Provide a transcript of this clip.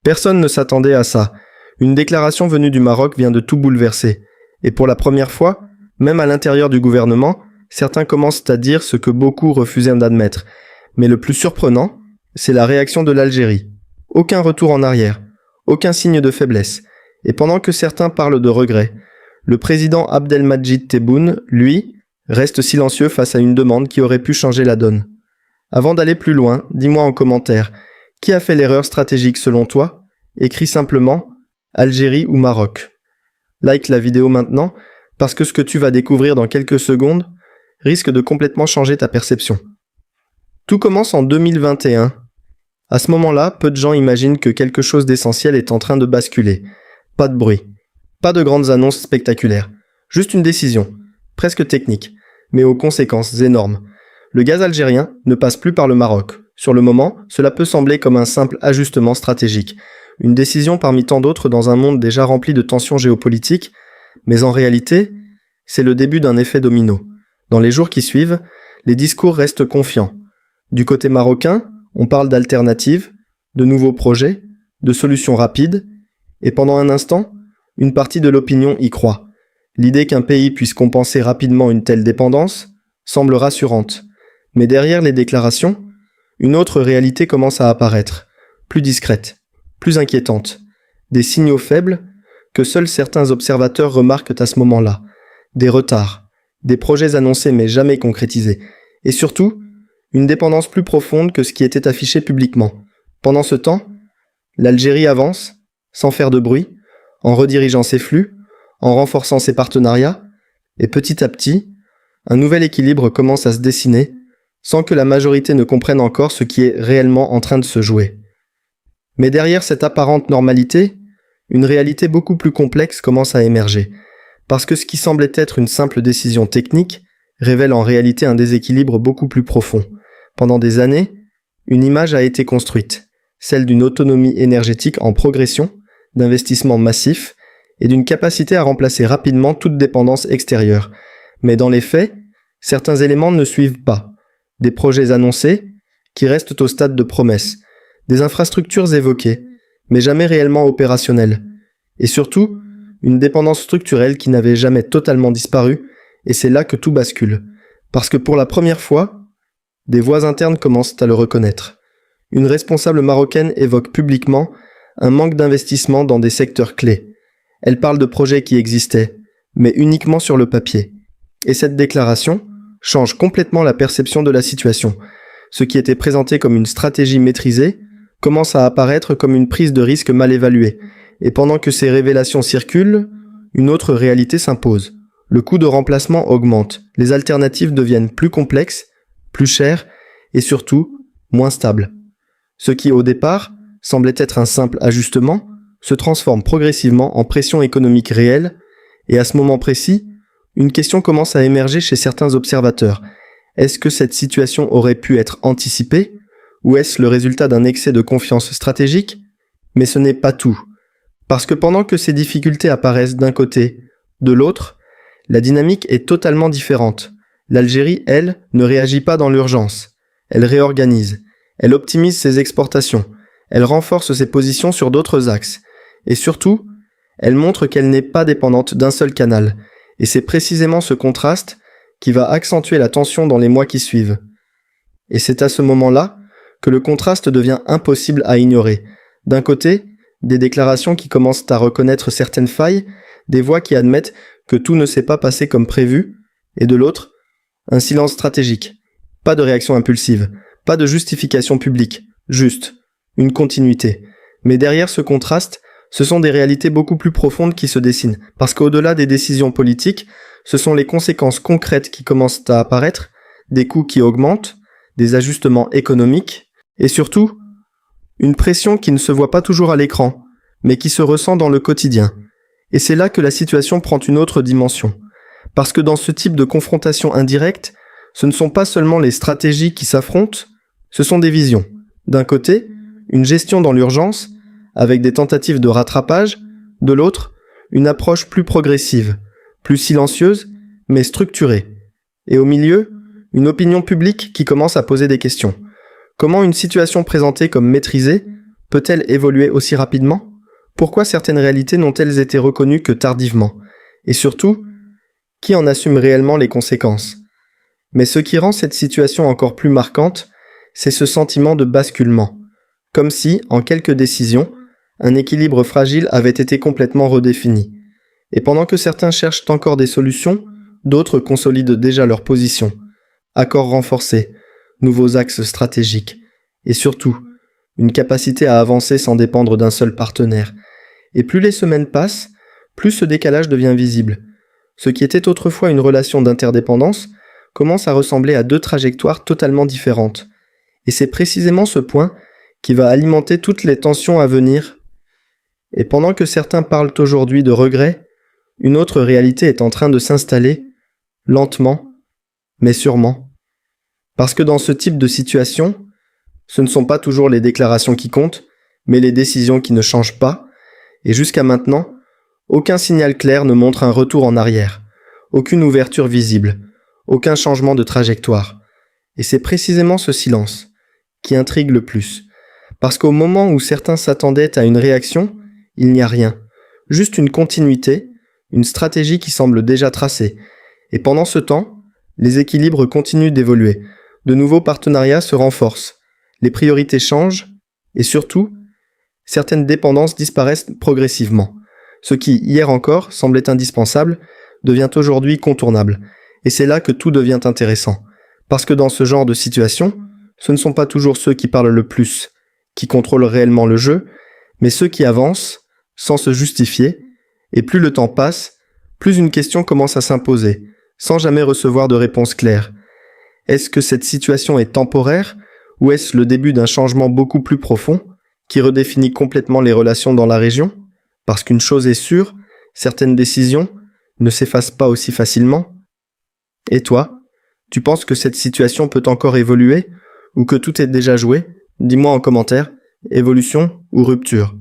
Personne ne s'attendait à ça. Une déclaration venue du Maroc vient de tout bouleverser. Et pour la première fois, même à l'intérieur du gouvernement, certains commencent à dire ce que beaucoup refusaient d'admettre. Mais le plus surprenant, c'est la réaction de l'Algérie. Aucun retour en arrière, aucun signe de faiblesse. Et pendant que certains parlent de regret, le président Abdelmadjid Tebboune, lui, reste silencieux face à une demande qui aurait pu changer la donne. Avant d'aller plus loin, dis-moi en commentaire, qui a fait l'erreur stratégique selon toi? Écris simplement Algérie ou Maroc. Like la vidéo maintenant, parce que ce que tu vas découvrir dans quelques secondes risque de complètement changer ta perception. Tout commence en 2021. À ce moment-là, peu de gens imaginent que quelque chose d'essentiel est en train de basculer. Pas de bruit, pas de grandes annonces spectaculaires, juste une décision, presque technique, mais aux conséquences énormes. Le gaz algérien ne passe plus par le Maroc. Sur le moment, cela peut sembler comme un simple ajustement stratégique, une décision parmi tant d'autres dans un monde déjà rempli de tensions géopolitiques, mais en réalité, c'est le début d'un effet domino. Dans les jours qui suivent, les discours restent confiants. Du côté marocain, on parle d'alternatives, de nouveaux projets, de solutions rapides, et pendant un instant, une partie de l'opinion y croit. L'idée qu'un pays puisse compenser rapidement une telle dépendance semble rassurante. Mais derrière les déclarations, une autre réalité commence à apparaître, plus discrète, plus inquiétante. Des signaux faibles que seuls certains observateurs remarquent à ce moment-là. Des retards, des projets annoncés mais jamais concrétisés. Et surtout, une dépendance plus profonde que ce qui était affiché publiquement. Pendant ce temps, l'Algérie avance, sans faire de bruit, en redirigeant ses flux, en renforçant ses partenariats, et petit à petit, un nouvel équilibre commence à se dessiner, sans que la majorité ne comprenne encore ce qui est réellement en train de se jouer. Mais derrière cette apparente normalité, une réalité beaucoup plus complexe commence à émerger, parce que ce qui semblait être une simple décision technique révèle en réalité un déséquilibre beaucoup plus profond. Pendant des années, une image a été construite, celle d'une autonomie énergétique en progression, d'investissements massifs et d'une capacité à remplacer rapidement toute dépendance extérieure. Mais dans les faits, certains éléments ne suivent pas. Des projets annoncés qui restent au stade de promesse, des infrastructures évoquées, mais jamais réellement opérationnelles, et surtout, une dépendance structurelle qui n'avait jamais totalement disparu, et c'est là que tout bascule. Parce que pour la première fois, des voix internes commencent à le reconnaître. Une responsable marocaine évoque publiquement un manque d'investissement dans des secteurs clés. Elle parle de projets qui existaient, mais uniquement sur le papier. Et cette déclaration change complètement la perception de la situation. Ce qui était présenté comme une stratégie maîtrisée commence à apparaître comme une prise de risque mal évaluée. Et pendant que ces révélations circulent, une autre réalité s'impose. Le coût de remplacement augmente, les alternatives deviennent plus complexes, plus chères et surtout moins stables. Ce qui au départ semblait être un simple ajustement se transforme progressivement en pression économique réelle et à ce moment précis, une question commence à émerger chez certains observateurs. Est-ce que cette situation aurait pu être anticipée ou est-ce le résultat d'un excès de confiance stratégique? Mais ce n'est pas tout. Parce que pendant que ces difficultés apparaissent d'un côté, de l'autre, la dynamique est totalement différente. L'Algérie, elle, ne réagit pas dans l'urgence. Elle réorganise. Elle optimise ses exportations. Elle renforce ses positions sur d'autres axes. Et surtout, elle montre qu'elle n'est pas dépendante d'un seul canal. Et c'est précisément ce contraste qui va accentuer la tension dans les mois qui suivent. Et c'est à ce moment-là que le contraste devient impossible à ignorer. D'un côté, des déclarations qui commencent à reconnaître certaines failles, des voix qui admettent que tout ne s'est pas passé comme prévu, et de l'autre, un silence stratégique. Pas de réaction impulsive, pas de justification publique, juste une continuité. Mais derrière ce contraste, ce sont des réalités beaucoup plus profondes qui se dessinent, parce qu'au-delà des décisions politiques, ce sont les conséquences concrètes qui commencent à apparaître, des coûts qui augmentent, des ajustements économiques, et surtout, une pression qui ne se voit pas toujours à l'écran, mais qui se ressent dans le quotidien. Et c'est là que la situation prend une autre dimension. Parce que dans ce type de confrontation indirecte, ce ne sont pas seulement les stratégies qui s'affrontent, ce sont des visions. D'un côté, une gestion dans l'urgence, avec des tentatives de rattrapage, de l'autre, une approche plus progressive, plus silencieuse, mais structurée. Et au milieu, une opinion publique qui commence à poser des questions. Comment une situation présentée comme maîtrisée peut-elle évoluer aussi rapidement? Pourquoi certaines réalités n'ont-elles été reconnues que tardivement? Et surtout, qui en assume réellement les conséquences? Mais ce qui rend cette situation encore plus marquante, c'est ce sentiment de basculement. Comme si, en quelques décisions, un équilibre fragile avait été complètement redéfini. Et pendant que certains cherchent encore des solutions, d'autres consolident déjà leur position. Accords renforcés, nouveaux axes stratégiques, et surtout, une capacité à avancer sans dépendre d'un seul partenaire. Et plus les semaines passent, plus ce décalage devient visible. Ce qui était autrefois une relation d'interdépendance commence à ressembler à deux trajectoires totalement différentes. Et c'est précisément ce point qui va alimenter toutes les tensions à venir. Et pendant que certains parlent aujourd'hui de regret, une autre réalité est en train de s'installer, lentement, mais sûrement. Parce que dans ce type de situation, ce ne sont pas toujours les déclarations qui comptent, mais les décisions qui ne changent pas, et jusqu'à maintenant, aucun signal clair ne montre un retour en arrière, aucune ouverture visible, aucun changement de trajectoire. Et c'est précisément ce silence qui intrigue le plus, parce qu'au moment où certains s'attendaient à une réaction, il n'y a rien, juste une continuité, une stratégie qui semble déjà tracée, et pendant ce temps, les équilibres continuent d'évoluer, de nouveaux partenariats se renforcent, les priorités changent, et surtout, certaines dépendances disparaissent progressivement. Ce qui, hier encore, semblait indispensable, devient aujourd'hui contournable. Et c'est là que tout devient intéressant. Parce que dans ce genre de situation, ce ne sont pas toujours ceux qui parlent le plus, qui contrôlent réellement le jeu, mais ceux qui avancent, sans se justifier, et plus le temps passe, plus une question commence à s'imposer, sans jamais recevoir de réponse claire. Est-ce que cette situation est temporaire, ou est-ce le début d'un changement beaucoup plus profond, qui redéfinit complètement les relations dans la région? Parce qu'une chose est sûre, certaines décisions ne s'effacent pas aussi facilement. Et toi, tu penses que cette situation peut encore évoluer, ou que tout est déjà joué? Dis-moi en commentaire, évolution ou rupture.